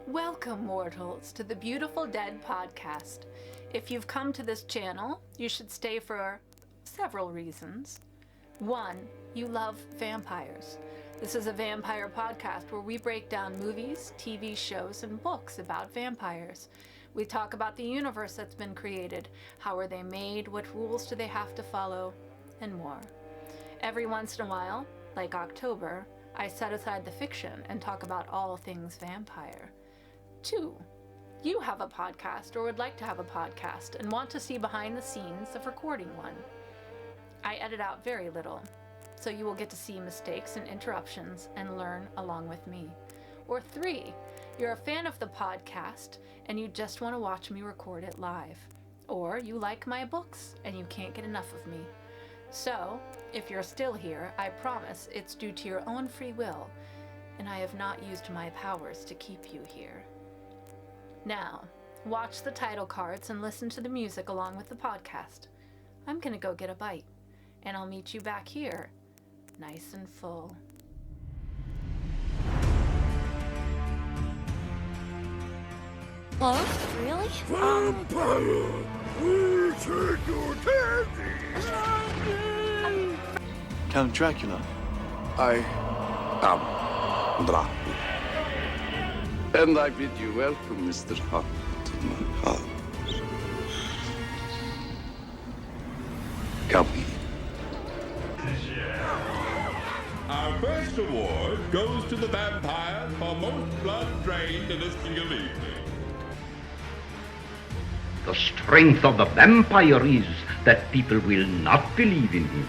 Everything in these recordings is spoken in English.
Welcome, mortals, to the Beautiful Dead podcast. If you've come to this channel, you should stay for several reasons. One, you love vampires. This is a vampire podcast where we break down movies, TV shows, and books about vampires. We talk about the universe that's been created, how are they made, what rules do they have to follow, and more. Every once in a while, like October, I set aside the fiction and talk about all things vampire. 2, you have a podcast or would like to have a podcast and want to see behind the scenes of recording one. I edit out very little, so you will get to see mistakes and interruptions and learn along with me. Or 3, you're a fan of the podcast and you just want to watch me record it live. Or you like my books and you can't get enough of me. So, if you're still here, I promise it's due to your own free will, and I have not used my powers to keep you here. Now, watch the title cards and listen to the music along with the podcast. I'm gonna go get a bite, and I'll meet you back here, nice and full. Oh, really? Vampire! We take your candy! Count Dracula. I am Dracula. And I bid you welcome, Mr. Hunt, to my house. Come in. Our first award goes to the vampire for most blood drained in a single evening. The strength of the vampire is that people will not believe in him.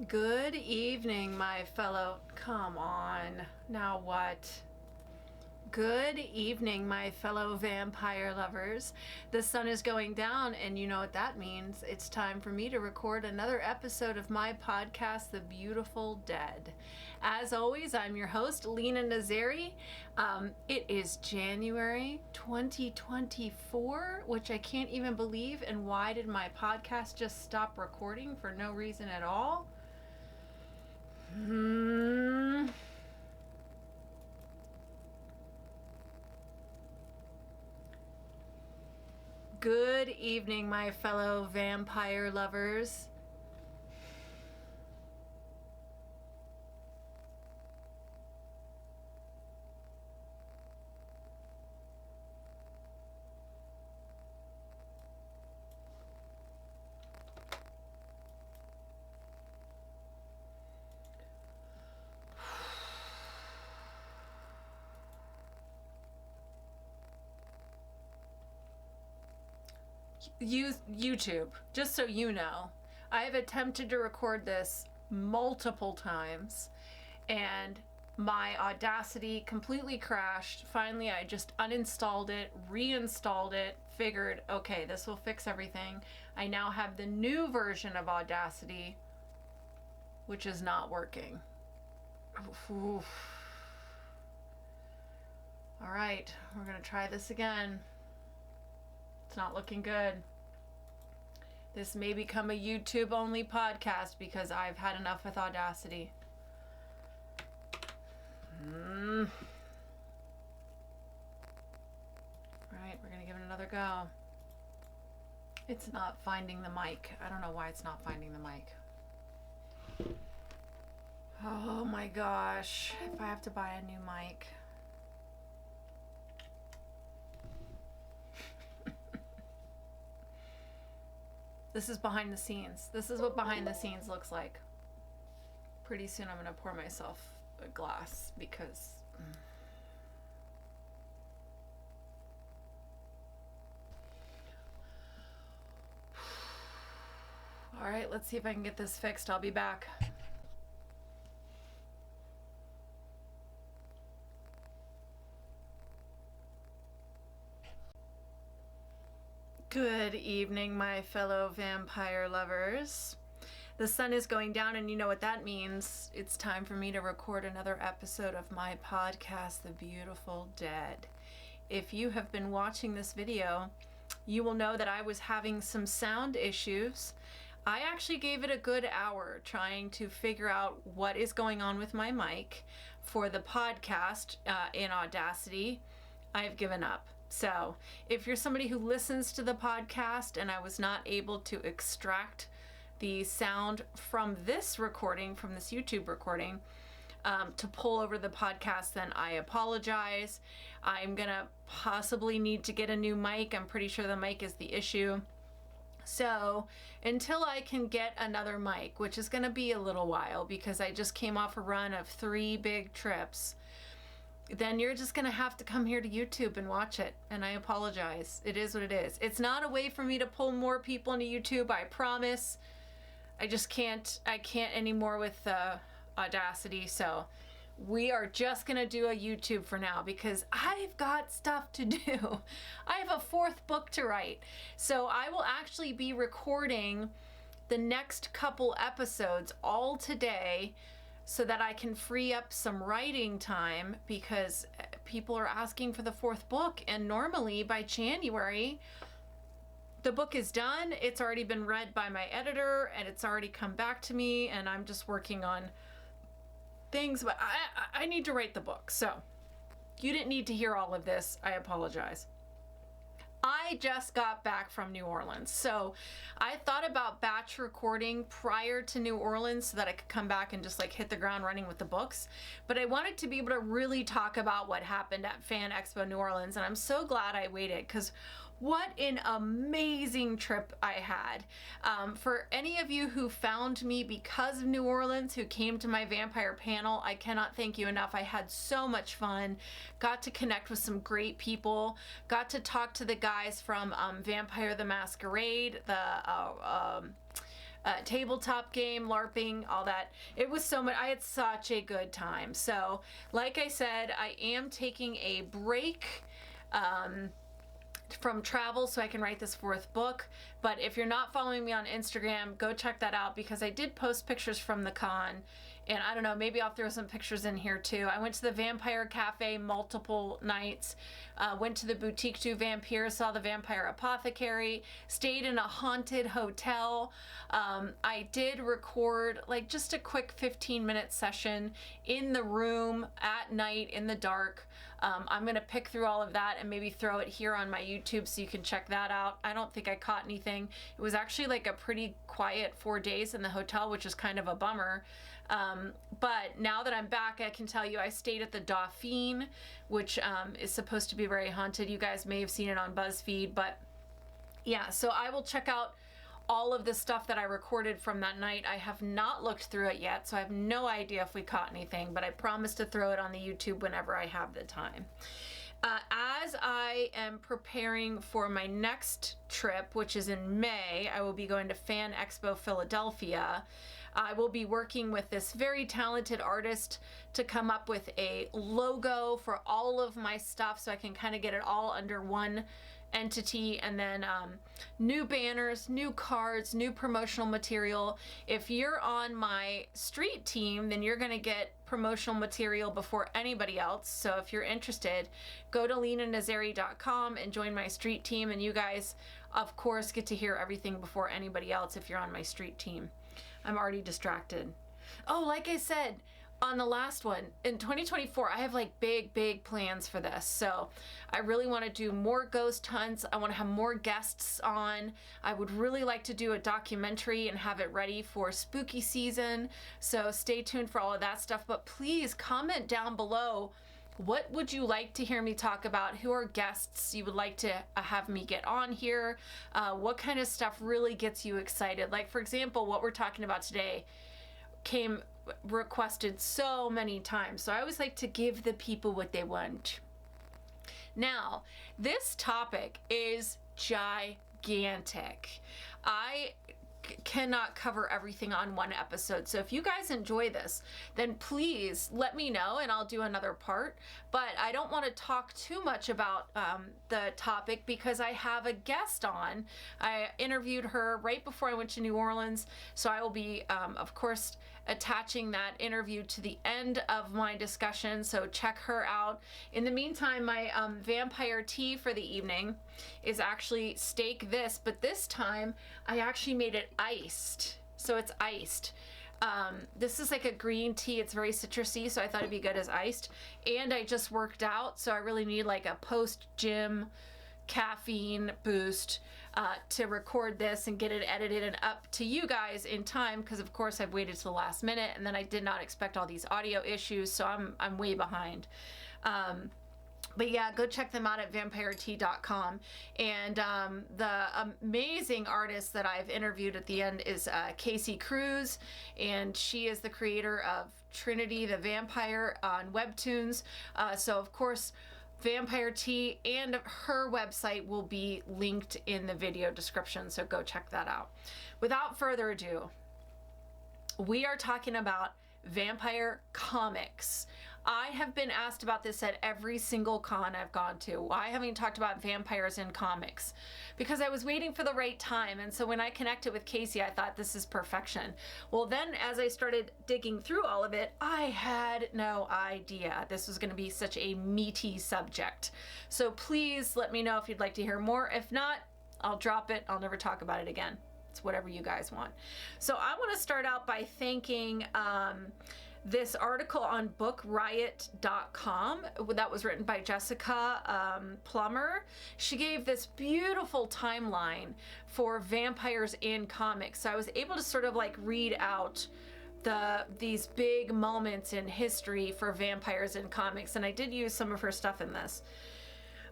Good evening, my fellow... Come on. Now what? Good evening, my fellow vampire lovers. The sun is going down, and you know what that means. It's time for me to record another episode of my podcast, The Beautiful Dead. As always, I'm your host, Lena. It is January 2024, which I can't even believe. And why did my podcast just stop recording for no reason at all? Good evening, my fellow vampire lovers. Use YouTube, just so you know. I have attempted to record this multiple times and my Audacity completely crashed. Finally, I just uninstalled it, reinstalled it, figured, okay, this will fix everything. I now have the new version of Audacity, which is not working. Oof. All right, we're gonna try this again. It's not looking good. This may become a YouTube only podcast because I've had enough with Audacity. Alright, we're gonna give it another go. It's not finding the mic. I don't know why it's not finding the mic. Oh my gosh, if I have to buy a new mic. This is behind the scenes. This is what behind the scenes looks like. Pretty soon I'm gonna pour myself a glass because... All right, let's see if I can get this fixed. I'll be back. Good evening, my fellow vampire lovers. The sun is going down, and you know what that means. It's time for me to record another episode of my podcast, The Beautiful Dead. If you have been watching this video, you will know that I was having some sound issues. I actually gave it a good hour trying to figure out what is going on with my mic for the podcast in Audacity. I've given up. So if you're somebody who listens to the podcast and I was not able to extract the sound from this recording, from this YouTube recording, to pull over the podcast, then I apologize. I'm gonna possibly need to get a new mic. I'm pretty sure the mic is the issue. So until I can get another mic, which is gonna be a little while because I just came off a run of 3 big trips, then you're just gonna have to come here to YouTube and watch it. And I apologize. It is what it is. It's not a way for me to pull more people into YouTube, I promise. I just can't, anymore with Audacity. So we are just gonna do a YouTube for now because I've got stuff to do. I have a 4th book to write. So I will actually be recording the next couple episodes all today so that I can free up some writing time because people are asking for the 4th book, and normally by January the book is done. It's already been read by my editor and it's already come back to me, and I'm just working on things, but I need to write the book. So you didn't need to hear all of this. I apologize. I just got back from New Orleans, so I thought about batch recording prior to New Orleans so that I could come back and just like hit the ground running with the books. But I wanted to be able to really talk about what happened at Fan Expo New Orleans, and I'm so glad I waited because what an amazing trip I had. For any of you who found me because of New Orleans, who came to my vampire panel, I cannot thank you enough. I had so much fun, got to connect with some great people, got to talk to the guys from Vampire the Masquerade, the tabletop game, LARPing, all that. It was so much. I had such a good time. So like I said, I am taking a break from travel so I can write this 4th book. But if you're not following me on Instagram, go check that out because I did post pictures from the con, and I don't know, maybe I'll throw some pictures in here too. I went to the Vampire Cafe multiple nights, went to the Boutique du Vampire, saw the Vampire Apothecary, stayed in a haunted hotel. I did record like just a quick 15-minute session in the room at night in the dark. I'm gonna pick through all of that and maybe throw it here on my YouTube so you can check that out. I don't think I caught anything. It was actually like a pretty quiet 4 days in the hotel, which is kind of a bummer. But now that I'm back, I can tell you I stayed at the Dauphine, which is supposed to be very haunted. You guys may have seen it on BuzzFeed, but yeah, so I will check out all of the stuff that I recorded from that night. I have not looked through it yet, so I have no idea if we caught anything, but I promise to throw it on the YouTube whenever I have the time. As I am preparing for my next trip, which is in May, I will be going to Fan Expo Philadelphia. I will be working with this very talented artist to come up with a logo for all of my stuff so I can kind of get it all under one entity, and then new banners, new cards, new promotional material. If you're on my street team, then you're gonna get promotional material before anybody else. So if you're interested, go to lenanazari.com and join my street team, and you guys of course get to hear everything before anybody else if you're on my street team. I'm already distracted. Oh, like I said on the last one, in 2024, I have like big plans for this. So I really want to do more ghost hunts. I want to have more guests on. I would really like to do a documentary and have it ready for spooky season. So stay tuned for all of that stuff. But please comment down below, what would you like to hear me talk about? Who are guests you would like to have me get on here? What kind of stuff really gets you excited? Like, for example, what we're talking about today came requested so many times. So I always like to give the people what they want. Now, this topic is gigantic. I cannot cover everything on one episode. So if you guys enjoy this, then please let me know and I'll do another part. But I don't want to talk too much about the topic because I have a guest on. I interviewed her right before I went to New Orleans. So I will be, of course, attaching that interview to the end of my discussion, so check her out. In the meantime, my vampire tea for the evening is actually Steak This, but this time I actually made it iced, so it's iced. This is like a green tea, it's very citrusy, so I thought it'd be good as iced. And I just worked out, so I really need like a post-gym caffeine boost to record this and get it edited and up to you guys in time, because of course I've waited to the last minute, and then I did not expect all these audio issues, so I'm way behind. But yeah, go check them out at vampiretea.com. And the amazing artist that I've interviewed at the end is Casey Cruz, and she is the creator of Trinity the Vampire on Webtoons. So of course, Vampire Tea and her website will be linked in the video description, so go check that out. Without further ado, we are talking about vampire comics. I have been asked about this at every single con I've gone to. Why haven't you talked about vampires in comics? Because I was waiting for the right time, and so when I connected with Casey, I thought this is perfection. Well, then as I started digging through all of it, I had no idea this was going to be such a meaty subject. So please let me know if you'd like to hear more. If not, I'll drop it. I'll never talk about it again. It's whatever you guys want. So I want to start out by thanking this article on bookriot.com that was written by Jessica Plummer. She gave this beautiful timeline for vampires in comics. So I was able to sort of like read out these big moments in history for vampires in comics, and I did use some of her stuff in this.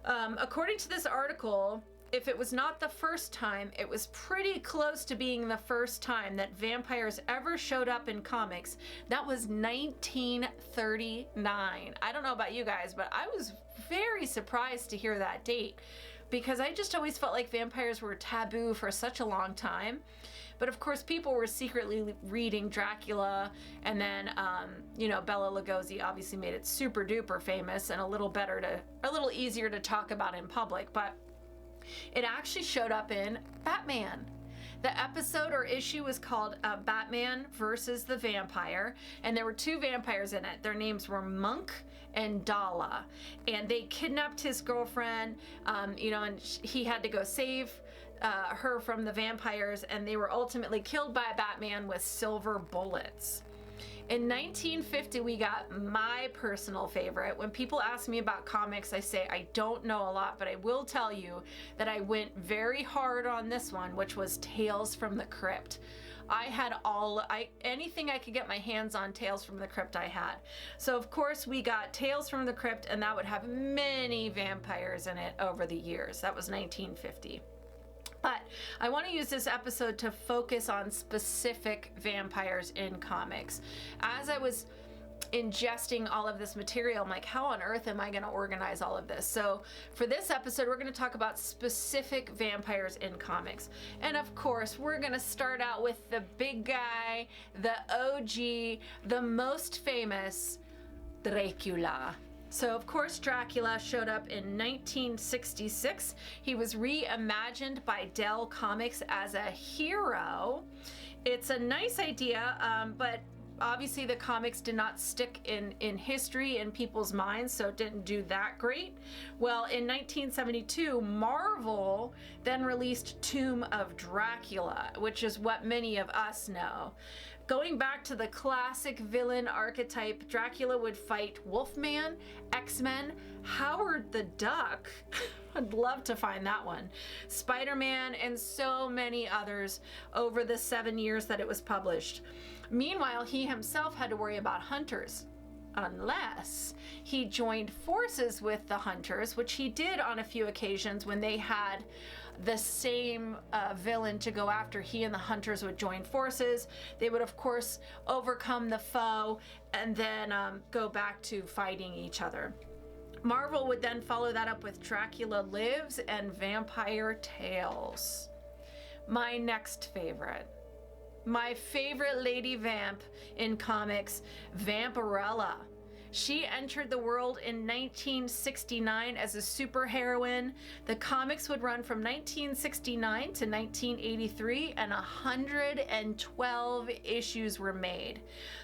According to this article, if it was not the first time, it was pretty close to being the first time that vampires ever showed up in comics. That was 1939. I don't know about you guys, but I was very surprised to hear that date, because I just always felt like vampires were taboo for such a long time. But of course, people were secretly reading Dracula, and then, you know, Bela Lugosi obviously made it super duper famous and a little easier to talk about in public. But it actually showed up in Batman. The episode or issue was called Batman versus the Vampire, and there were two vampires in it. Their names were Monk and Dala, and they kidnapped his girlfriend, you know, and he had to go save her from the vampires, and they were ultimately killed by Batman with silver bullets. In 1950, we got my personal favorite. When people ask me about comics, I say I don't know a lot, but I will tell you that I went very hard on this one, which was Tales from the Crypt. I had anything I could get my hands on Tales from the Crypt I had. So of course we got Tales from the Crypt, and that would have many vampires in it over the years. That was 1950. But I want to use this episode to focus on specific vampires in comics. As I was ingesting all of this material, I'm like, how on earth am I going to organize all of this? So for this episode, we're going to talk about specific vampires in comics. And of course, we're going to start out with the big guy, the OG, the most famous, Dracula. So of course Dracula showed up in 1966. He was reimagined by Dell Comics as a hero. It's a nice idea, but obviously the comics did not stick in history in people's minds, so it didn't do that great. Well, in 1972, Marvel then released Tomb of Dracula, which is what many of us know. Going back to the classic villain archetype, Dracula would fight Wolfman, X-Men, Howard the Duck, I'd love to find that one, Spider-Man, and so many others over the 7 years that it was published. Meanwhile, he himself had to worry about hunters, unless he joined forces with the hunters, which he did on a few occasions when they had the same villain to go after. He and the hunters would join forces. They would, of course, overcome the foe and then go back to fighting each other. Marvel would then follow that up with Dracula Lives and Vampire Tales. My next favorite, My favorite lady vamp in comics, Vampirella. She entered the world in 1969 as a superheroine. The comics would run from 1969 to 1983, and 112 issues were made.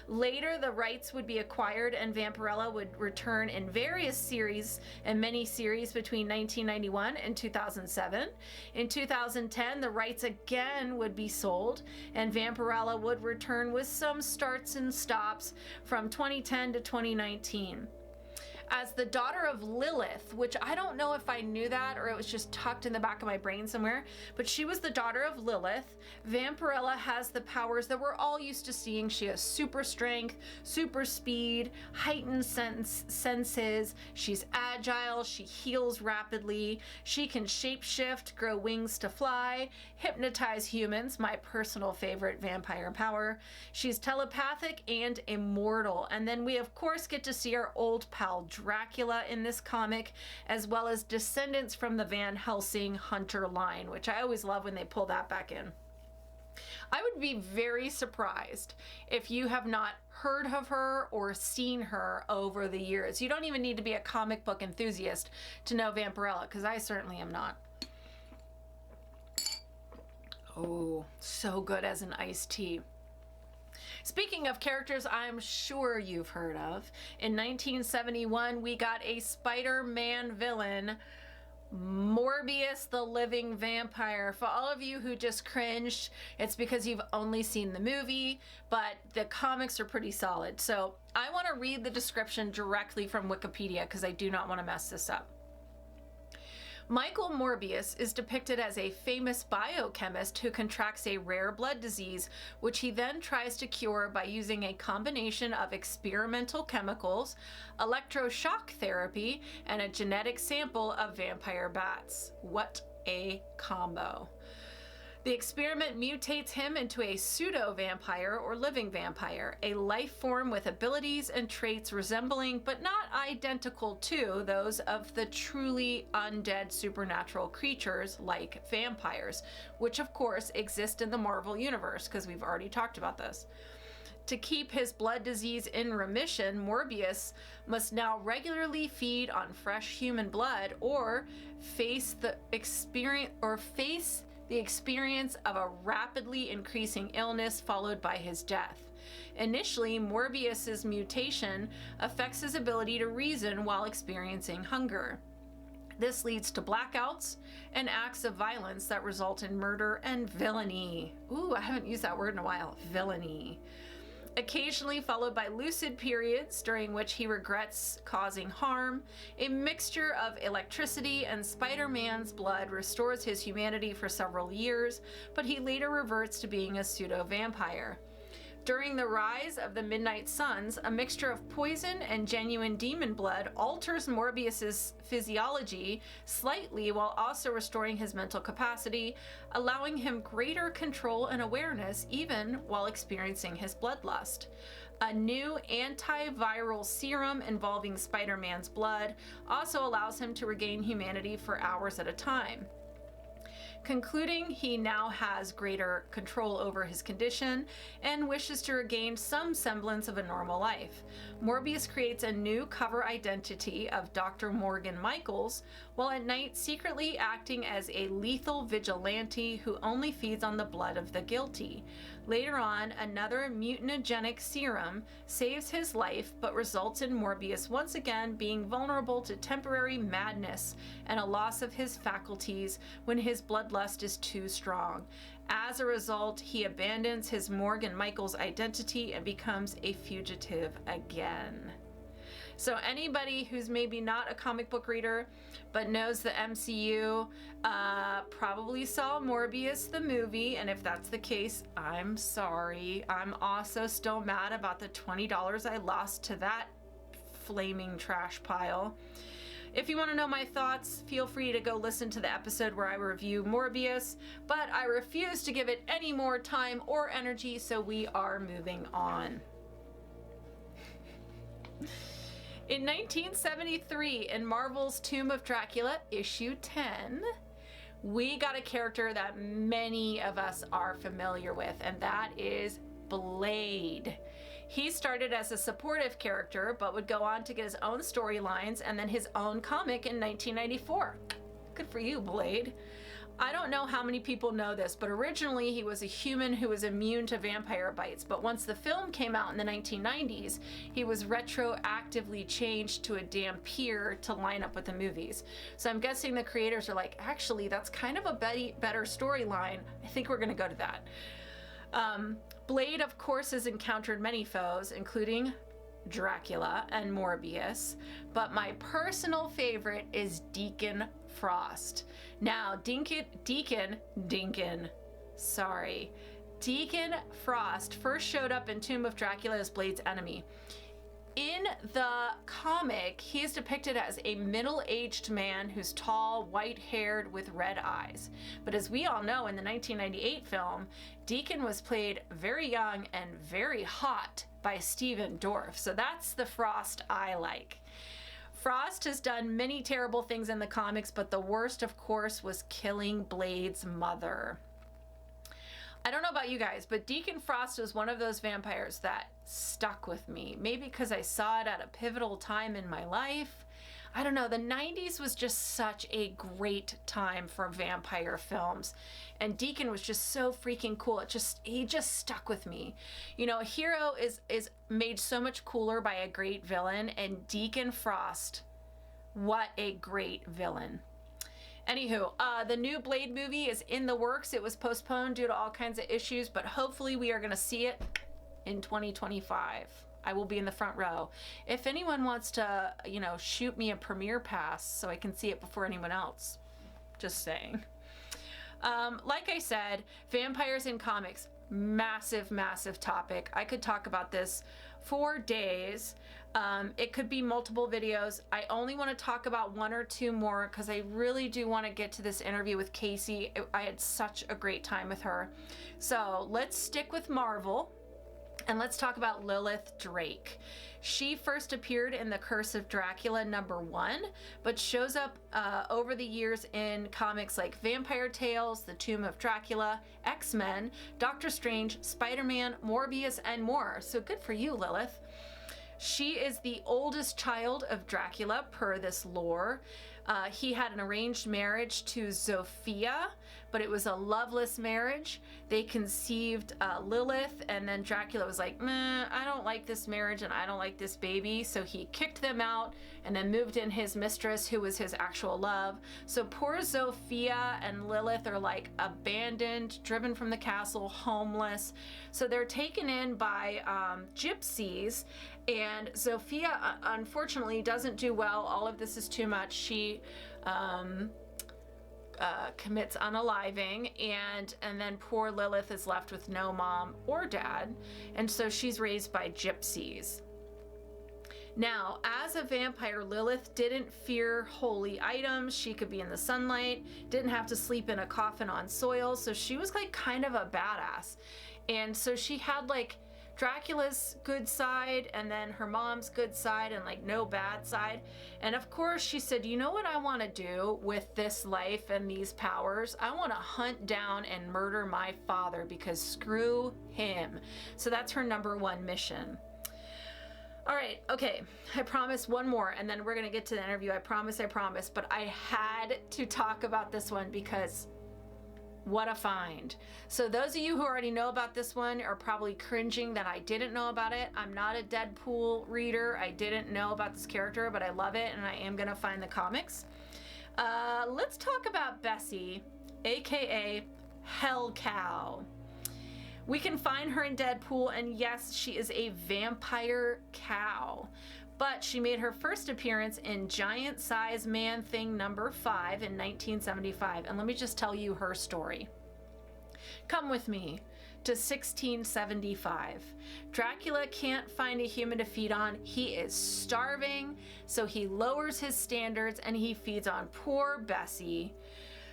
Later, the rights would be acquired, and Vampirella would return in various series and mini-series between 1991 and 2007. In 2010, the rights again would be sold, and Vampirella would return with some starts and stops from 2010 to 2019. As the daughter of Lilith, which I don't know if I knew that or it was just tucked in the back of my brain somewhere, but she was the daughter of Lilith. Vampirella has the powers that we're all used to seeing. She has super strength, super speed, heightened senses. She's agile. She heals rapidly. She can shapeshift, grow wings to fly, hypnotize humans, my personal favorite vampire power. She's telepathic and immortal. And then we, of course, get to see our old pal Dracula in this comic, as well as descendants from the Van Helsing Hunter line, which I always love when they pull that back in. I would be very surprised if you have not heard of her or seen her over the years. You don't even need to be a comic book enthusiast to know Vampirella, because I certainly am not. Oh, so good as an iced tea. Speaking of characters I'm sure you've heard of, in 1971 we got a Spider-Man villain, Morbius the Living Vampire. For all of you who just cringed, it's because you've only seen the movie, but the comics are pretty solid. So I want to read the description directly from Wikipedia because I do not want to mess this up. Michael Morbius is depicted as a famous biochemist who contracts a rare blood disease, which he then tries to cure by using a combination of experimental chemicals, electroshock therapy, and a genetic sample of vampire bats. What a combo. The experiment mutates him into a pseudo-vampire or living vampire, a life form with abilities and traits resembling but not identical to those of the truly undead supernatural creatures like vampires, which of course exist in the Marvel universe because we've already talked about this. To keep his blood disease in remission, Morbius must now regularly feed on fresh human blood or face the experience of a rapidly increasing illness followed by his death. Initially, Morbius's mutation affects his ability to reason while experiencing hunger. This leads to blackouts and acts of violence that result in murder and villainy. Ooh, I haven't used that word in a while. Villainy. Occasionally followed by lucid periods during which he regrets causing harm. A mixture of electricity and Spider-Man's blood restores his humanity for several years, but he later reverts to being a pseudo-vampire. During the rise of the Midnight Suns, a mixture of poison and genuine demon blood alters Morbius's physiology slightly while also restoring his mental capacity, allowing him greater control and awareness even while experiencing his bloodlust. A new antiviral serum involving Spider-Man's blood also allows him to regain humanity for hours at a time. Concluding he now has greater control over his condition and wishes to regain some semblance of a normal life, Morbius creates a new cover identity of Dr. Morgan Michaels, while at night secretly acting as a lethal vigilante who only feeds on the blood of the guilty. Later on, another mutagenic serum saves his life but results in Morbius once again being vulnerable to temporary madness and a loss of his faculties when his bloodlust is too strong. As a result, he abandons his Morgan Michaels identity and becomes a fugitive again. So anybody who's maybe not a comic book reader but knows the MCU probably saw Morbius the movie, and if that's the case, I'm sorry. I'm also still mad about the $20 I lost to that flaming trash pile. If you want to know my thoughts, feel free to go listen to the episode where I review Morbius, but I refuse to give it any more time or energy, so we are moving on. In 1973, in Marvel's Tomb of Dracula, issue 10, we got a character that many of us are familiar with, and that is Blade. He started as a supportive character, but would go on to get his own storylines and then his own comic in 1994. Good for you, Blade. I don't know how many people know this, but originally he was a human who was immune to vampire bites. But once the film came out in the 1990s, he was retroactively changed to a Dhampir to line up with the movies. So I'm guessing the creators are like, actually, that's kind of a better storyline. I think we're going to go to that. Blade, of course, has encountered many foes, including Dracula and Morbius, but my personal favorite is Deacon Frost. Now, Deacon Frost first showed up in Tomb of Dracula as Blade's enemy. In the comic, he is depicted as a middle-aged man who's tall, white-haired, with red eyes. But as we all know, in the 1998 film, Deacon was played very young and very hot by Stephen Dorff. So that's the Frost I like. Frost has done many terrible things in the comics, but the worst, of course, was killing Blade's mother. I don't know about you guys, but Deacon Frost was one of those vampires that stuck with me. Maybe because I saw it at a pivotal time in my life. I don't know, the 90s was just such a great time for vampire films. And Deacon was just so freaking cool. He just stuck with me. You know, a hero is made so much cooler by a great villain, and Deacon Frost, what a great villain. Anywho, the new Blade movie is in the works. It was postponed due to all kinds of issues, but hopefully we are going to see it in 2025. I will be in the front row. If anyone wants to, shoot me a premiere pass so I can see it before anyone else. Just saying. Like I said, vampires in comics, massive, massive topic. I could talk about this for days. It could be multiple videos. I only want to talk about one or two more because I really do want to get to this interview with Casey. I had such a great time with her. So let's stick with Marvel. And let's talk about Lilith Drake. She first appeared in The Curse of Dracula #1, but shows up over the years in comics like Vampire Tales, The Tomb of Dracula, X-Men, Doctor Strange, Spider-Man, Morbius, and more. So good for you, Lilith. She is the oldest child of Dracula per this lore. He had an arranged marriage to Zofia, but it was a loveless marriage. They conceived Lilith, and then Dracula was like, I don't like this marriage and I don't like this baby. So he kicked them out and then moved in his mistress, who was his actual love. So poor Zofia and Lilith are like abandoned, driven from the castle, homeless. So they're taken in by gypsies, and Zofia unfortunately doesn't do well. All of this is too much. She commits unaliving, and then poor Lilith is left with no mom or dad, and so she's raised by gypsies. Now, as a vampire, Lilith didn't fear holy items. She could be in the sunlight, didn't have to sleep in a coffin on soil, so she was like kind of a badass. And so she had like Dracula's good side and then her mom's good side and like no bad side. And of course she said, you know what I want to do with this life and these powers? I want to hunt down and murder my father because screw him. So that's her #1 mission. All right, okay, I promise one more and then we're gonna get to the interview. I promise, but I had to talk about this one because what a find. So those of you who already know about this one are probably cringing that I didn't know about it. I'm not a Deadpool reader. I didn't know about this character, but I love it and I am gonna find the comics. Let's talk about Bessie, aka Hell Cow. We can find her in Deadpool, and yes, she is a vampire cow. But she made her first appearance in Giant Size Man Thing #5 in 1975. And let me just tell you her story. Come with me to 1675. Dracula can't find a human to feed on. He is starving, so he lowers his standards and he feeds on poor Bessie.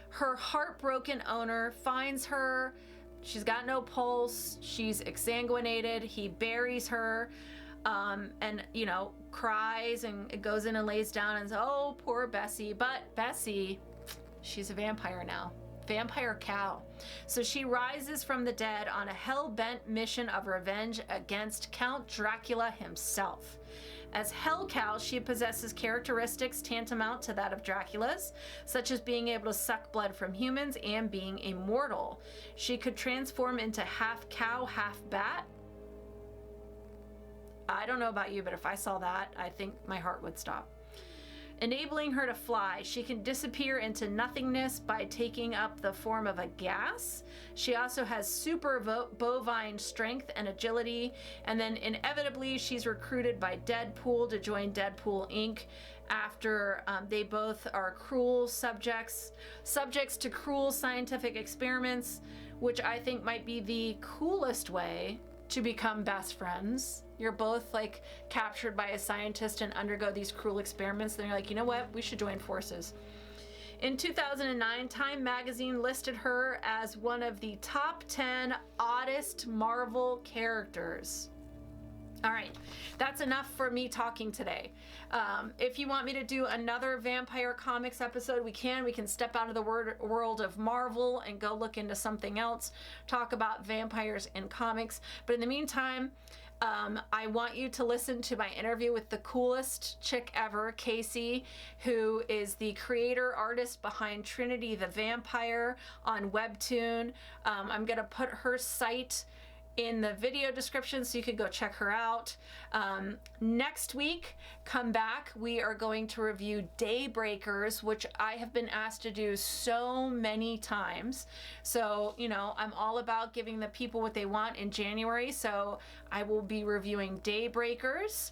Her heartbroken owner finds her. She's got no pulse. She's exsanguinated. He buries her. And cries and goes in and lays down and says, oh, poor Bessie. But Bessie, She's a vampire now. Vampire cow. So she rises from the dead on a hell-bent mission of revenge against Count Dracula himself. As Hell Cow, she possesses characteristics tantamount to that of Dracula's, such as being able to suck blood from humans and being immortal. She could transform into half cow, half bat. I don't know about you, but if I saw that, I think my heart would stop. Enabling her to fly, she can disappear into nothingness by taking up the form of a gas. She also has super bovine strength and agility, and then inevitably she's recruited by Deadpool to join Deadpool Inc. after they both are cruel subjects to cruel scientific experiments, which I think might be the coolest way to become best friends. You're both like captured by a scientist and undergo these cruel experiments. Then you're like, you know what? We should join forces. In 2009, Time magazine listed her as one of the top 10 oddest Marvel characters. All right, that's enough for me talking today. If you want me to do another vampire comics episode, we can step out of the world of Marvel and go look into something else, talk about vampires in comics. But in the meantime, I want you to listen to my interview with the coolest chick ever, Casey, who is the creator artist behind Trinity the Vampire on Webtoon. I'm going to put her site in the video description so you can go check her out. Next week, come back. We are going to review Daybreakers, which I have been asked to do so many times. So, you know, I'm all about giving the people what they want in January. So I will be reviewing Daybreakers.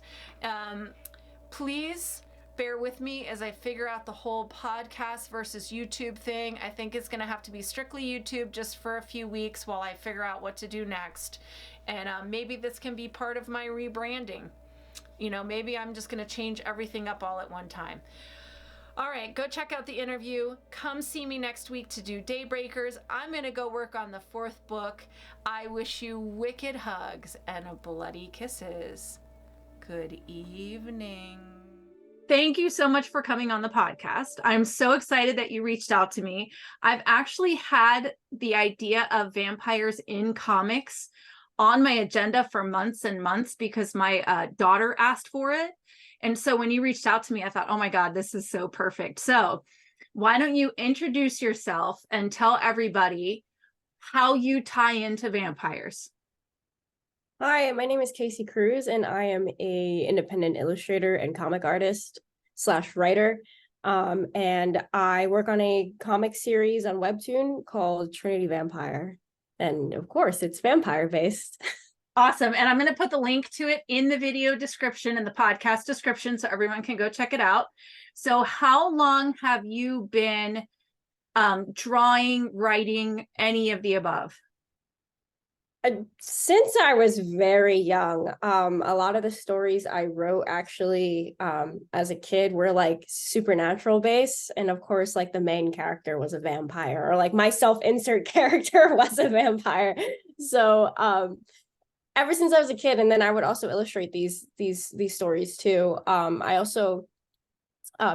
Please bear with me as I figure out the whole podcast versus YouTube thing. I think it's going to have to be strictly YouTube just for a few weeks while I figure out what to do next. And maybe this can be part of my rebranding. You know, maybe I'm just going to change everything up all at one time. All right, go check out the interview. Come see me next week to do Daybreakers. I'm going to go work on the 4th book. I wish you wicked hugs and bloody kisses. Good evening. Thank you so much for coming on the podcast. I'm so excited that you reached out to me. I've actually had the idea of vampires in comics on my agenda for months and months because my daughter asked for it. And so when you reached out to me, I thought, oh my God, this is so perfect. So why don't you introduce yourself and tell everybody how you tie into vampires? Hi, my name is Casey Cruz, and I am a independent illustrator and comic artist / writer. And I work on a comic series on Webtoon called Trinity Vampire. And of course, it's vampire based. Awesome. And I'm going to put the link to it in the video description and the podcast description so everyone can go check it out. So how long have you been drawing, writing, any of the above? Since I was very young, a lot of the stories I wrote actually as a kid were like supernatural based. And of course, like the main character was a vampire, or like my self-insert character was a vampire. So ever since I was a kid, and then I would also illustrate these stories too. I also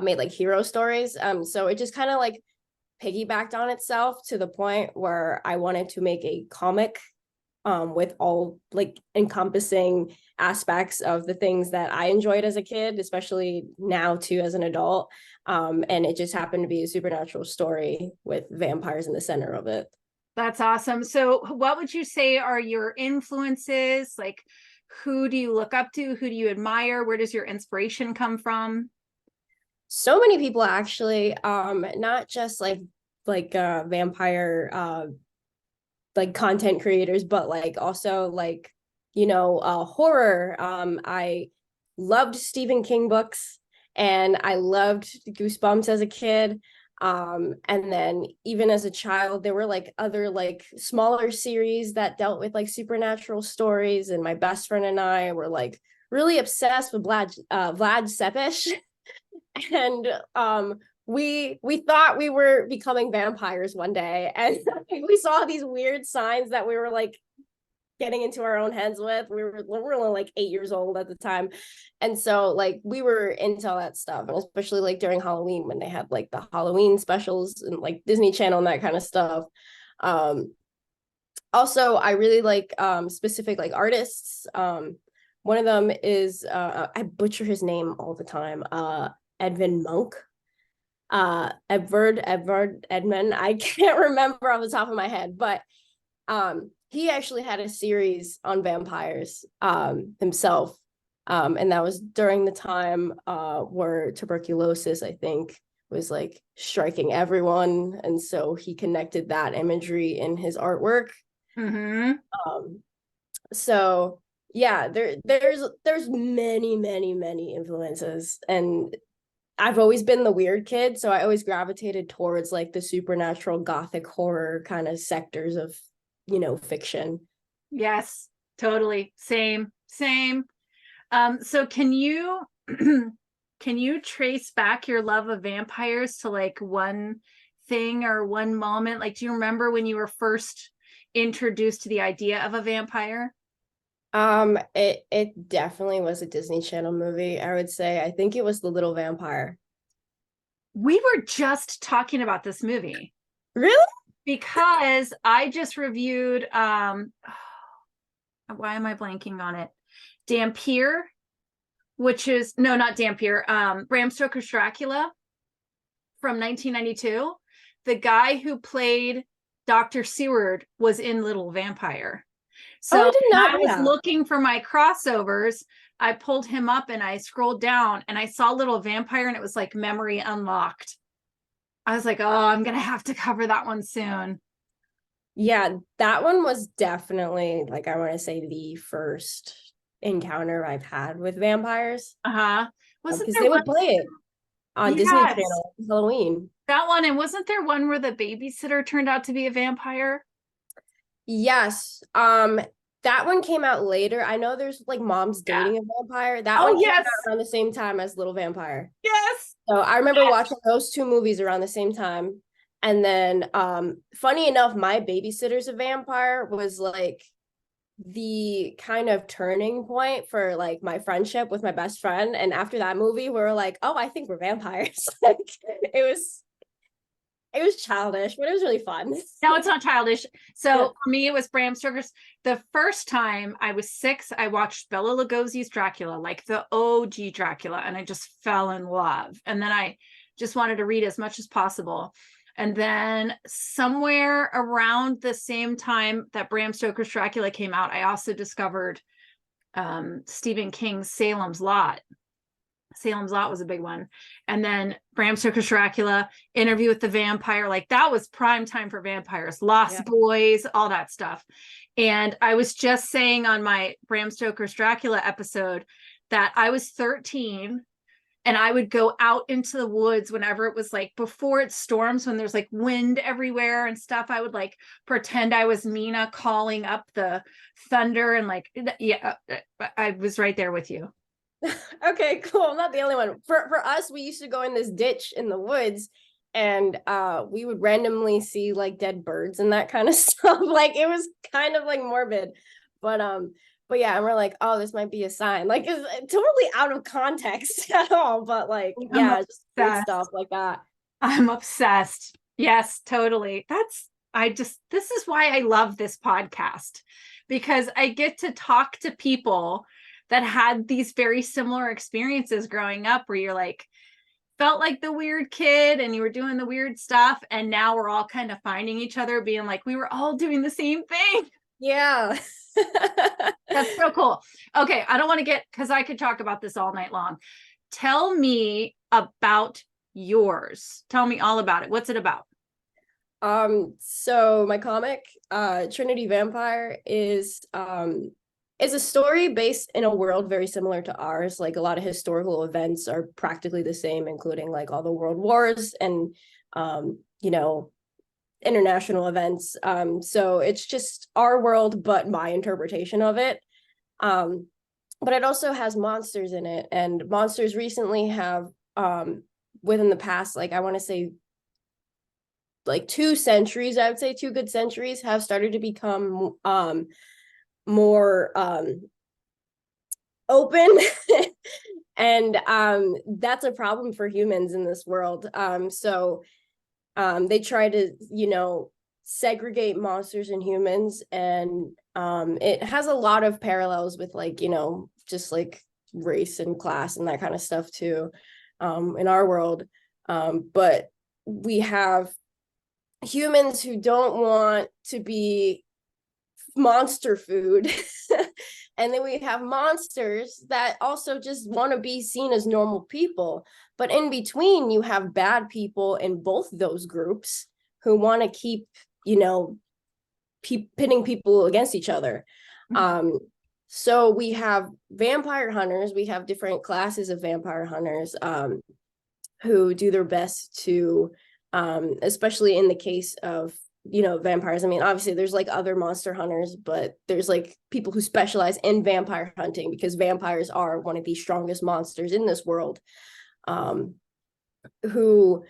made like hero stories. So it just kind of like piggybacked on itself to the point where I wanted to make a comic with all like encompassing aspects of the things that I enjoyed as a kid, especially now too as an adult. And it just happened to be a supernatural story with vampires in the center of it. That's awesome. So what would you say are your influences? Like, who do you look up to? Who do you admire? Where does your inspiration come from? So many people actually, not just like vampire like content creators, but like also like, you know, horror. I loved Stephen King books, and I loved Goosebumps as a kid. And then even as a child, there were like other like smaller series that dealt with like supernatural stories. And my best friend and I were like really obsessed with Vlad Sepesh. And we thought we were becoming vampires one day, and we saw these weird signs that we were like getting into our own heads with. We were only like 8 years old at the time. And so like we were into all that stuff. And especially like during Halloween when they had like the Halloween specials and like Disney Channel and that kind of stuff. Also, I really like specific like artists. One of them is I butcher his name all the time. Edvin Monk. Edvard Edmund. I can't remember off the top of my head, but he actually had a series on vampires himself. And that was during the time where tuberculosis, I think, was like striking everyone. And so he connected that imagery in his artwork. Mm-hmm. So yeah, there's many influences, and I've always been the weird kid, so I always gravitated towards like the supernatural gothic horror kind of sectors of, fiction. Yes, totally. Same. So can you trace back your love of vampires to like one thing or one moment? Like, do you remember when you were first introduced to the idea of a vampire? It definitely was a Disney Channel movie, I would say. I think it was The Little Vampire. We were just talking about this movie. Really? Because I just reviewed why am I blanking on it? Dampier, which is not Dampier, Bram Stoker's Dracula from 1992. The guy who played Dr. Seward was in Little Vampire. So I did not I know was that. looking for my crossovers. I pulled him up and I scrolled down and I saw Little Vampire and it was like memory unlocked. I was like, oh, I'm going to have to cover that one soon. Yeah, that one was definitely, like, I want to say the first encounter I've had with vampires. Wasn't because there they one? would play it on Disney Yes. Channel for Halloween. That one, and wasn't there one where the babysitter turned out to be a vampire? Yes. That one came out later. I know there's like Mom's Dating a Vampire. That Oh, one came yes. out around the same time as Little Vampire. Yes. So I remember watching those two movies around the same time. And then funny enough, My Babysitter's a Vampire was like the kind of turning point for like my friendship with my best friend. And after that movie, we were like, oh, I think we're vampires. Like it was childish, but it was really fun. No, it's not childish. So for me, it was Bram Stoker's. The first time I was 6, I watched Bela Lugosi's Dracula, like the OG Dracula, and I just fell in love. And then I just wanted to read as much as possible. And then somewhere around the same time that Bram Stoker's Dracula came out, I also discovered Stephen King's Salem's Lot. Salem's Lot was a big one. And then Bram Stoker's Dracula, Interview with the Vampire, like that was prime time for vampires, Lost Boys, all that stuff. And I was just saying on my Bram Stoker's Dracula episode that I was 13 and I would go out into the woods whenever it was like before it storms, when there's like wind everywhere and stuff. I would like pretend I was Mina calling up the thunder and like, yeah, I was right there with you. Okay, cool. I'm not the only one. For us, we used to go in this ditch in the woods and we would randomly see like dead birds and that kind of stuff. Like it was kind of like morbid. But yeah, and we're like, oh, this might be a sign. Like it's totally out of context at all. But like, yeah, just weird stuff like that. I'm obsessed. Yes, totally. This is why I love this podcast, because I get to talk to people that had these very similar experiences growing up where you're like, felt like the weird kid and you were doing the weird stuff. And now we're all kind of finding each other, being like, we were all doing the same thing. Yeah. That's so cool. Okay. I don't want to get, because I could talk about this all night long. Tell me about yours. Tell me all about it. What's it about? So my comic, Trinity Vampire, is a story based in a world very similar to ours. Like a lot of historical events are practically the same, including like all the world wars and international events. So it's just our world, but my interpretation of it. But it also has monsters in it, and monsters recently have within the past, like I want to say like 2 centuries, I would say 2 good centuries, have started to become more open. And that's a problem for humans in this world. So they try to, segregate monsters and humans, and it has a lot of parallels with like, just like race and class and that kind of stuff too, in our world. But we have humans who don't want to be monster food. And then we have monsters that also just want to be seen as normal people. But in between, you have bad people in both those groups who want to keep, pitting people against each other. So we have vampire hunters. We have different classes of vampire hunters who do their best to, especially in the case of, vampires. I mean, obviously there's like other monster hunters, but there's like people who specialize in vampire hunting, because vampires are one of the strongest monsters in this world, who,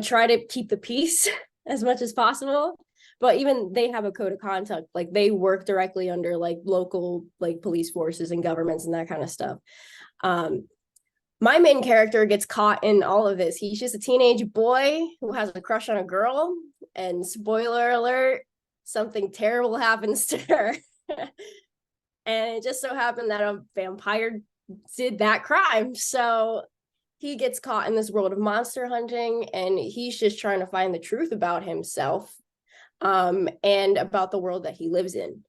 try to keep the peace as much as possible. But even they have a code of conduct. Like they work directly under like local like police forces and governments and that kind of stuff. My main character gets caught in all of this. He's just a teenage boy who has a crush on a girl, and spoiler alert, something terrible happens to her. And it just so happened that a vampire did that crime. So he gets caught in this world of monster hunting, and he's just trying to find the truth about himself, and about the world that he lives in.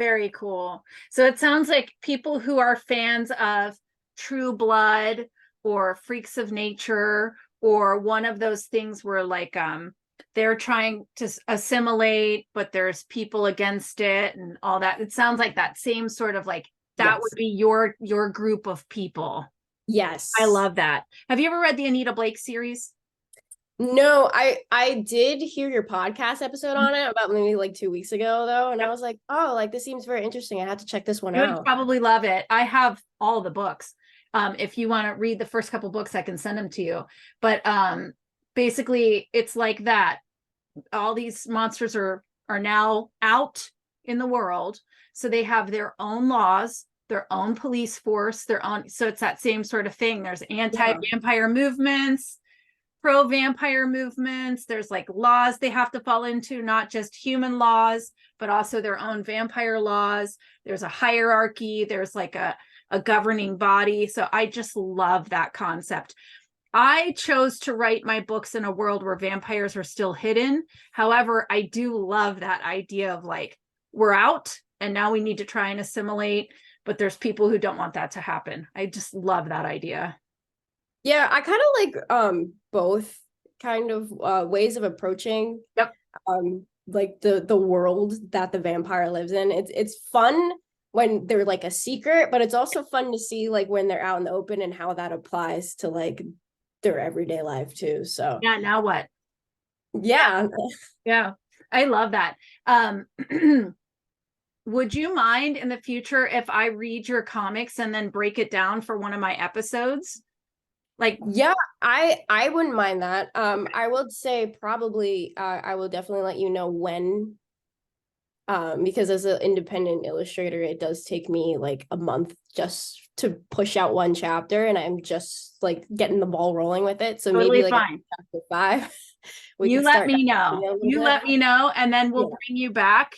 Very cool. So it sounds like people who are fans of True Blood or Freaks of Nature, or one of those things where like they're trying to assimilate, but there's people against it and all that. It sounds like that same sort of like that. Yes. Would be your group of people. Yes, I love that. Have you ever read the Anita Blake series? No, I did hear your podcast episode on it about maybe like 2 weeks ago though, and I was like, oh, like this seems very interesting. I had to check this one out. You would probably love it. I have all the books. If you want to read the first couple books, I can send them to you. But basically, it's like that. All these monsters are now out in the world, so they have their own laws, their own police force, their own. So it's that same sort of thing. There's anti-vampire movements, pro-vampire movements. There's like laws they have to fall into, not just human laws, but also their own vampire laws. There's a hierarchy. There's like a governing body. So I just love that concept. I chose to write my books in a world where vampires are still hidden. However, I do love that idea of like, we're out and now we need to try and assimilate, but there's people who don't want that to happen. I just love that idea. Yeah, I kind of like both kind of ways of approaching like the world that the vampire lives in. It's fun when they're like a secret, but it's also fun to see like when they're out in the open and how that applies to like their everyday life too. So yeah, now what? Yeah. Yeah, I love that. Would you mind in the future if I read your comics and then break it down for one of my episodes? Like, yeah, I wouldn't mind that. I would say probably I will definitely let you know when, because as an independent illustrator, it does take me like a month just to push out one chapter, and I'm just like getting the ball rolling with it. So totally maybe like fine. Chapter 5. You let me know. You let me know, and then we'll bring you back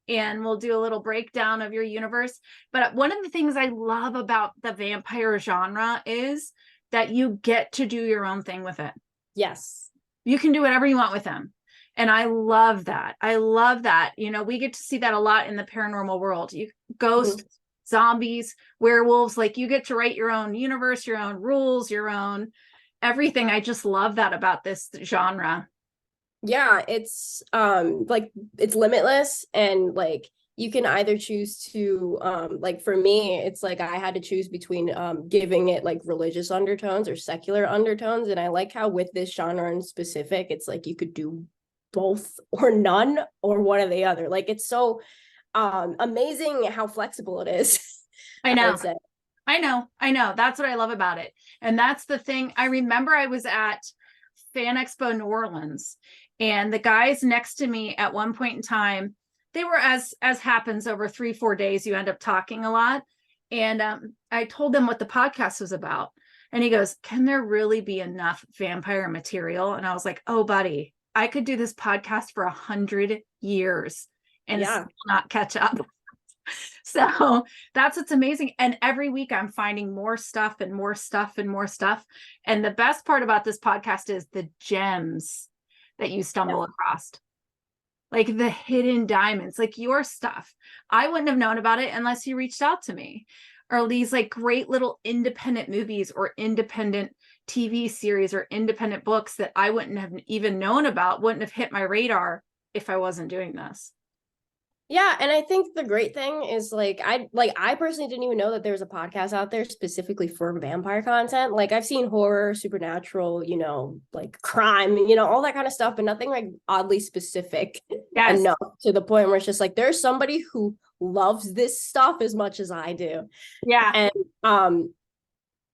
and we'll do a little breakdown of your universe. But one of the things I love about the vampire genre is that you get to do your own thing with it. Yes. You can do whatever you want with them. And I love that. I love that. You know, we get to see that a lot in the paranormal world. You ghosts, zombies, werewolves, like you get to write your own universe, your own rules, your own everything. I just love that about this genre. Yeah, it's like it's limitless, and like you can either choose to like for me it's like I had to choose between giving it like religious undertones or secular undertones, and I like how with this genre in specific it's like you could do both or none or one or the other. Like it's so amazing how flexible it is. I know. I know. That's what I love about it. And that's the thing. I remember I was at Fan Expo New Orleans, and the guys next to me at one point in time they were, as happens over 3-4 days, you end up talking a lot. And I told them what the podcast was about. And he goes, can there really be enough vampire material? And I was like, oh, buddy, I could do this podcast for 100 years and still not catch up. So that's what's amazing. And every week I'm finding more stuff and more stuff and more stuff. And the best part about this podcast is the gems that you stumble across, like the hidden diamonds, like your stuff. I wouldn't have known about it unless you reached out to me, or these like great little independent movies or independent TV series or independent books that I wouldn't have even known about, wouldn't have hit my radar if I wasn't doing this. Yeah, and I think the great thing is I personally didn't even know that there was a podcast out there specifically for vampire content. Like I've seen horror, supernatural, like crime, all that kind of stuff, but nothing like oddly specific enough to the point where it's just like there's somebody who loves this stuff as much as I do. Yeah. And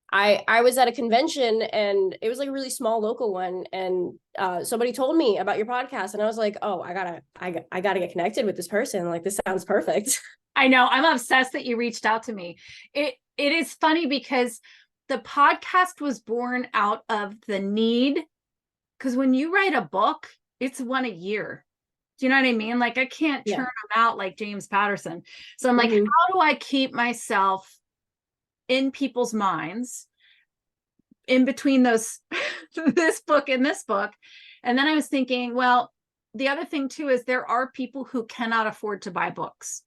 I was at a convention and it was like a really small local one, and somebody told me about your podcast and I was like, oh, I gotta get connected with this person. Like this sounds perfect. I know, I'm obsessed that you reached out to me. It is funny because the podcast was born out of the need, because when you write a book, it's one a year. Do you know what I mean? Like I can't turn them out like James Patterson. So I'm like, how do I keep myself in people's minds in between those this book and this book? And then I was thinking, well, the other thing too is there are people who cannot afford to buy books.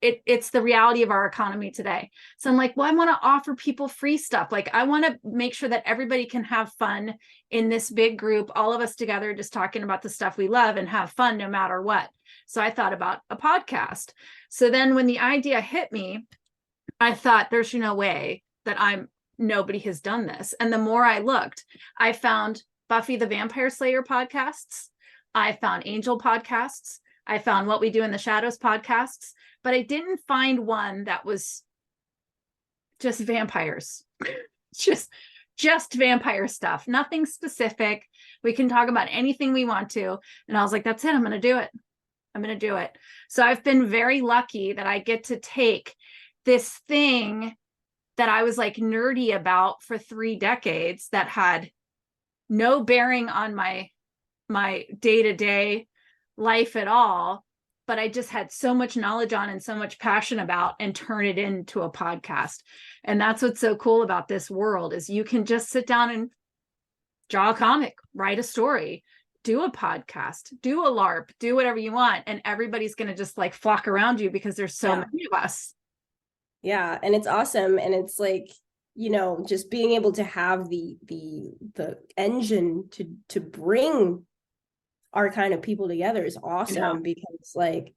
It's the reality of our economy today. So I'm like, well, I want to offer people free stuff. Like I want to make sure that everybody can have fun in this big group, all of us together, just talking about the stuff we love and have fun no matter what. So I thought about a podcast. So then when the idea hit me, I thought there's no way that nobody has done this. And the more I looked, I found Buffy the Vampire Slayer podcasts. I found Angel podcasts. I found What We Do in the Shadows podcasts, but I didn't find one that was just vampires, just vampire stuff, nothing specific. We can talk about anything we want to. And I was like, that's it. I'm going to do it. I'm going to do it. So I've been very lucky that I get to take this thing that I was like nerdy about for 3 decades that had no bearing on my day-to-day life at all, but I just had so much knowledge on and so much passion about, and turn it into a podcast. And that's what's so cool about this world is you can just sit down and draw a comic, write a story, do a podcast, do a LARP, do whatever you want. And everybody's going to just like flock around you because there's so many of us. Yeah. And it's awesome. And it's like, just being able to have the engine to bring our kind of people together is awesome, because like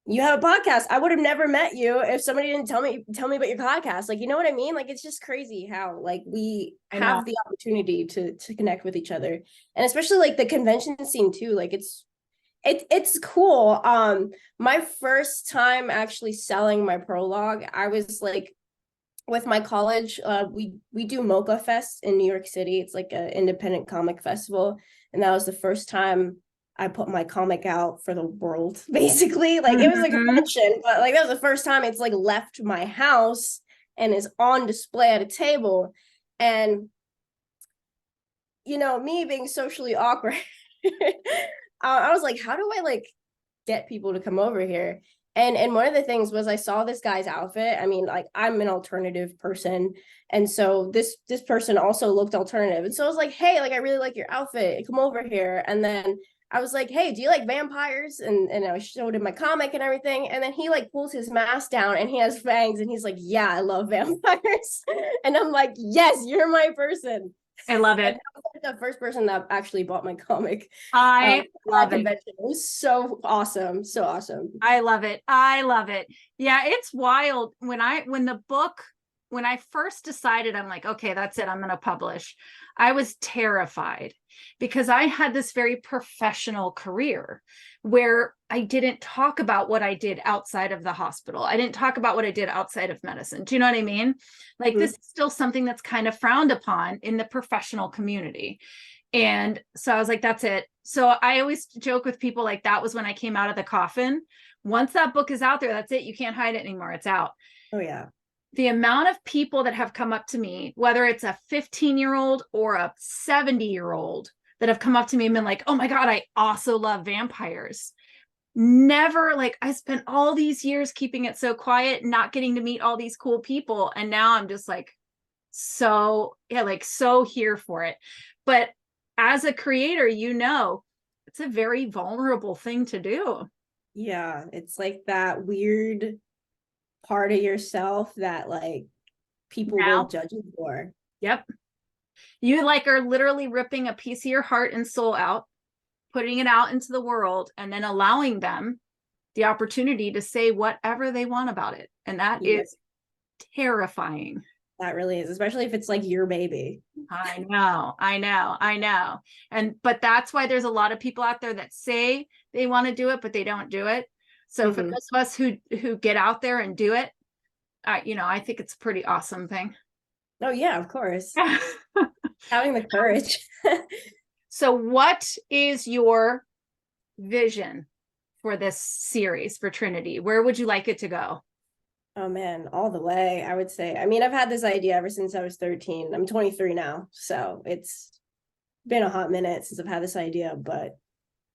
you have a podcast. I would have never met you if somebody didn't tell me about your podcast. Like, you know what I mean? Like, it's just crazy how like we have the opportunity to connect with each other, and especially like the convention scene too. Like it's cool. My first time actually selling my prologue, I was like with my college, we do Mocha Fest in New York City. It's like an independent comic festival. And that was the first time I put my comic out for the world, basically. Like it was like a convention, but like that was the first time it's like left my house and is on display at a table. And, me being socially awkward, I was like, how do I like get people to come over here? And one of the things was I saw this guy's outfit. I mean, like I'm an alternative person. And so this person also looked alternative. And so I was like, hey, like I really like your outfit. Come over here. And then I was like, hey, do you like vampires? And I showed him my comic and everything. And then he like pulls his mask down and he has fangs and he's like, yeah, I love vampires. And I'm like, yes, you're my person. I love it. The first person that actually bought my comic. I love it. It was so awesome. So awesome. I love it. I love it. Yeah, it's wild. When I first decided, I'm like, okay, that's it, I'm going to publish. I was terrified because I had this very professional career where I didn't talk about what I did outside of the hospital. I didn't talk about what I did outside of medicine. Do you know what I mean? Like this is still something that's kind of frowned upon in the professional community. And so I was like, that's it. So I always joke with people like that was when I came out of the coffin. Once that book is out there, that's it. You can't hide it anymore. It's out. Oh yeah. The amount of people that have come up to me, whether it's a 15-year-old or a 70-year-old that have come up to me and been like, oh my God, I also love vampires. Never, like, I spent all these years keeping it so quiet, not getting to meet all these cool people. And now I'm just like, so yeah, like so here for it. But as a creator, it's a very vulnerable thing to do. Yeah, it's like that weird part of yourself that like people will judge you for. Yep. You like are literally ripping a piece of your heart and soul out, putting it out into the world, and then allowing them the opportunity to say whatever they want about it. And that is terrifying. That really is, especially if it's like your baby. I know. But that's why there's a lot of people out there that say they want to do it, but they don't do it. So for those of us who get out there and do it, I think it's a pretty awesome thing. Oh yeah, of course. Having the courage. So what is your vision for this series for Trinity? Where would you like it to go? Oh man, all the way, I would say. I mean, I've had this idea ever since I was 13. I'm 23 now, so it's been a hot minute since I've had this idea. But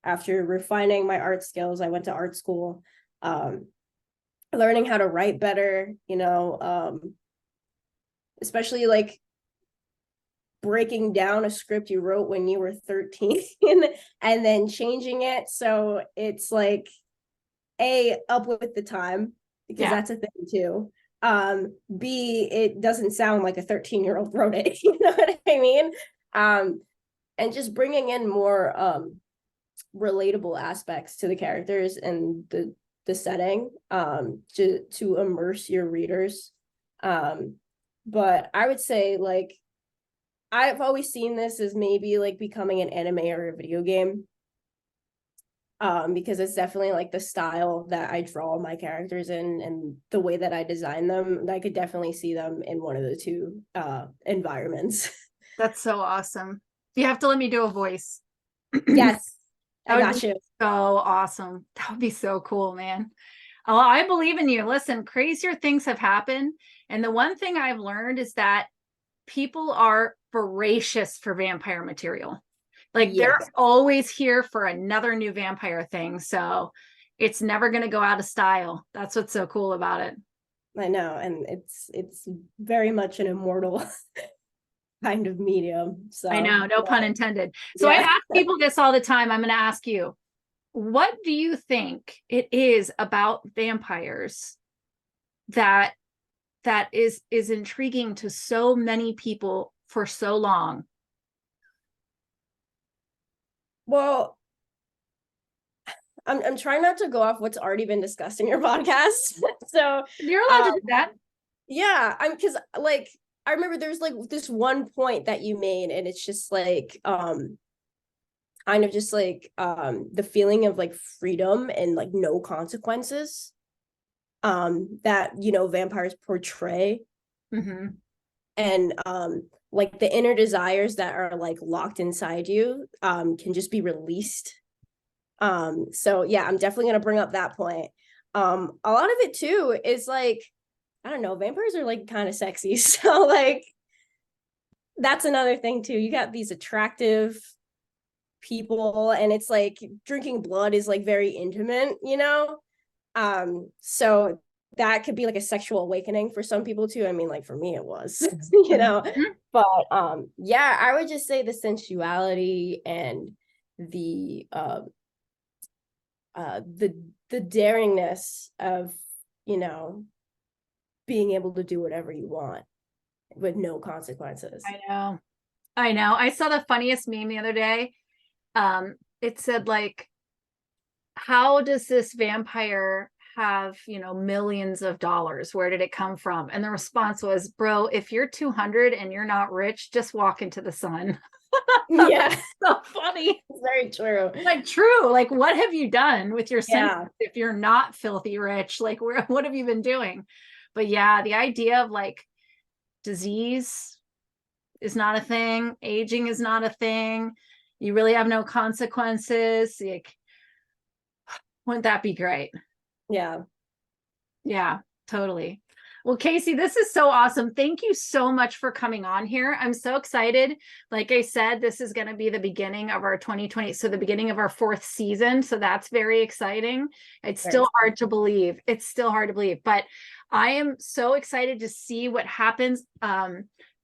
after refining my art skills, I went to art school, learning how to write better, especially like breaking down a script you wrote when you were 13 and then changing it so it's like up with the time, because that's a thing too. B, it doesn't sound like a 13-year-old wrote it. You know what I mean? And just bringing in more relatable aspects to the characters and the setting, to immerse your readers. But I would say, like, I've always seen this as maybe like becoming an anime or a video game. Because it's definitely like the style that I draw my characters in and the way that I design them. I could definitely see them in one of the two environments. That's so awesome. You have to let me do a voice. Yes, I got you. So awesome. That would be so cool, man. Oh, I believe in you. Listen, crazier things have happened. And the one thing I've learned is that people are voracious for vampire material. Like they're always here for another new vampire thing. So it's never going to go out of style. That's what's so cool about it. I know. And it's very much an immortal kind of medium. So I know, no pun intended. So I ask people this all the time. I'm going to ask you, what do you think it is about vampires that is intriguing to so many people for so long? Well, I'm trying not to go off what's already been discussed in your podcast. So you're allowed to do that. Yeah, because like I remember there's like this one point that you made, and it's just like kind of just like the feeling of like freedom and like no consequences that vampires portray. And like the inner desires that are like locked inside you can just be released. So yeah, I'm definitely gonna bring up that point. A lot of it too is like, I don't know, vampires are like kind of sexy. So like that's another thing too. You got these attractive people, and it's like drinking blood is like very intimate, so that could be like a sexual awakening for some people too. I mean, like for me it was, but yeah, I would just say the sensuality and the daringness of being able to do whatever you want with no consequences. I know. I saw the funniest meme the other day. It said like, how does this vampire have millions of dollars? Where did it come from? And the response was, bro, if you're 200 and you're not rich, just walk into the sun. Yeah. So funny. It's very true. Like true. Like what have you done with your senses if you're not filthy rich? Like what have you been doing? But yeah, the idea of like disease is not a thing, aging is not a thing, You really have no consequences. Like, wouldn't that be great? Yeah. Yeah, totally. Well, Casey, this is so awesome. Thank you so much for coming on here. I'm so excited. Like I said, this is going to be the beginning of our 2020, so the beginning of our 4th season. So that's very exciting. It's still hard to believe. It's still hard to believe, but I am so excited to see what happens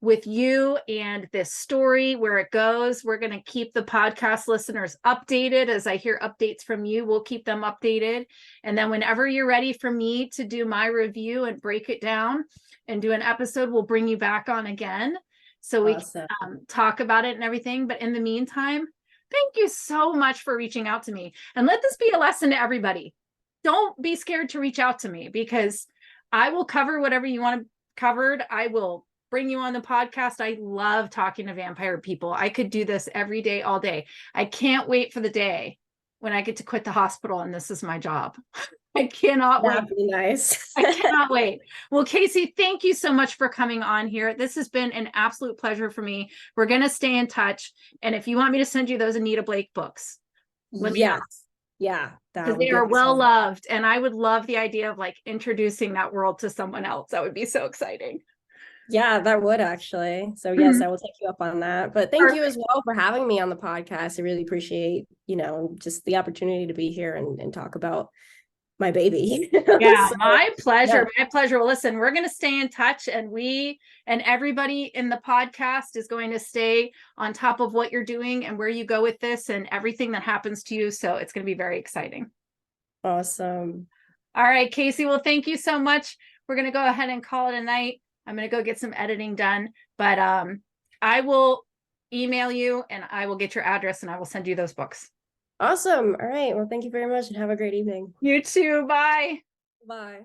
with you and this story, where it goes. We're going to keep the podcast listeners updated. As I hear updates from you, we'll keep them updated. And then whenever you're ready for me to do my review and break it down and do an episode, we'll bring you back on again so we can talk about it and everything. But in the meantime, thank you so much for reaching out to me. And let this be a lesson to everybody. Don't be scared to reach out to me, because I will cover whatever you want covered. I will bring you on the podcast. I love talking to vampire people. I could do this every day, all day. I can't wait for the day when I get to quit the hospital and this is my job. I cannot wait. That'd be nice. I cannot wait. Well, Casey, thank you so much for coming on here. This has been an absolute pleasure for me. We're going to stay in touch. And if you want me to send you those Anita Blake books, let me know. Yeah. Because they are well loved. And I would love the idea of like introducing that world to someone else. That would be so exciting. Yeah, that would actually. So yes, I will take you up on that. But thank you as well for having me on the podcast. I really appreciate, just the opportunity to be here and talk about my baby. Yeah, so, my pleasure. Yeah. My pleasure. Well, listen, we're going to stay in touch, and we and everybody in the podcast is going to stay on top of what you're doing and where you go with this and everything that happens to you. So it's going to be very exciting. Awesome. All right, Casey. Well, thank you so much. We're going to go ahead and call it a night. I'm going to go get some editing done, but I will email you and I will get your address and I will send you those books. Awesome. All right. Well, thank you very much and have a great evening. You too. Bye. Bye.